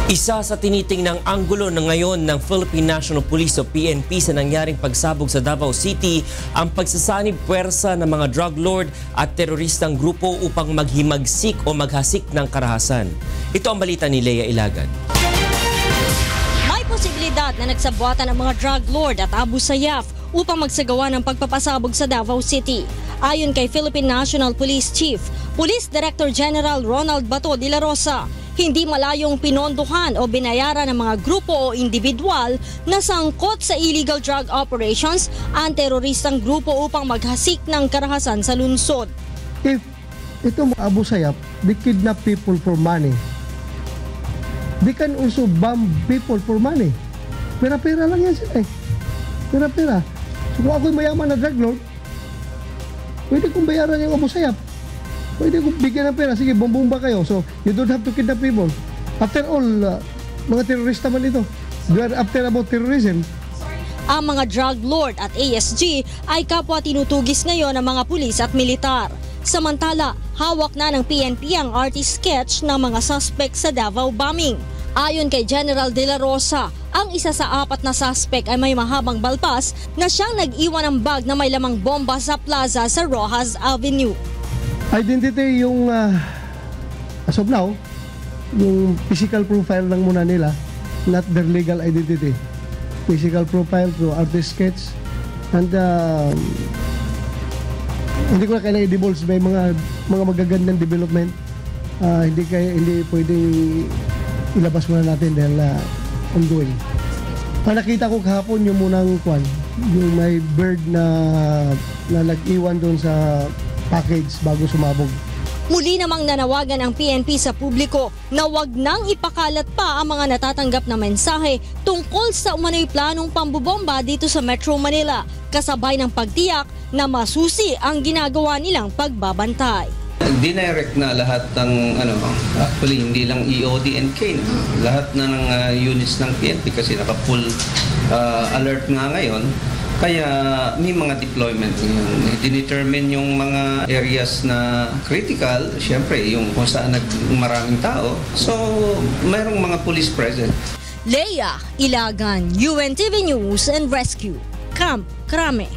Isa sa tinitingnang anggulo na ngayon ng Philippine National Police o PNP sa nangyaring pagsabog sa Davao City ang pagsasanib puwersa ng mga drug lord at teroristang grupo upang maghimagsik o maghasik ng karahasan. Ito ang balita ni Lea Ilagan. May posibilidad na nagsabuatan ng mga drug lord at Abu Sayyaf upang magsagawa ng pagpapasabog sa Davao City. Ayon kay Philippine National Police Chief, Police Director General Ronald Bato de la Rosa, hindi malayong pinondohan o binayaran ng mga grupo o individual na sangkot sa illegal drug operations ang teroristang grupo upang maghasik ng karahasan sa lungsod. If itong Abu Sayyaf, they kidnap people for money. They can also bomb people for money. Pera-pera lang yan sila eh. Pera-pera. So kung ako'y mayaman na drug lord, pwede kong bayaran yung Abu Sayyaf. Pwede kong bigyan ng pera. Sige, bombomba kayo. So, you don't have to kidnap people. After all, mga terorista man ito. We are after about terrorism. Ang mga drug lord at ASG ay kapwa tinutugis ngayon ng mga pulis at militar. Samantala, hawak na ng PNP ang artist sketch ng mga suspect sa Davao bombing. Ayon kay General De La Rosa, ang isa sa 4 na suspect ay may mahabang balpas na siyang nag-iwan ng bag na may lamang bomba sa plaza sa Rojas Avenue. Identity yung, as of now, yung physical profile lang muna nila, not their legal identity. Physical profile through artist sketch. And hindi ko na kailangan i-divulge, may mga magagandang development. Hindi pwedeng ilabas muna natin dahil ongoing. Nakita ko kahapon yung munang yung may bird na nag-iwan doon sa package bago sumabog. Muli namang nanawagan ang PNP sa publiko na wag nang ipakalat pa ang mga natatanggap na mensahe tungkol sa umano'y planong pambobomba dito sa Metro Manila, kasabay ng pagtiyak na masusi ang ginagawa nilang pagbabantay. Dinirect na lahat ng actually hindi lang EOD and K, lahat na ng units ng PNP kasi naka-full alert nga ngayon. Kaya may mga deployment ngayon. Dinetermine yung mga areas na critical, syempre yung kung saan maraming tao. So, mayroong mga police present. Lea Ilagan, UNTV News and Rescue, Camp Crame.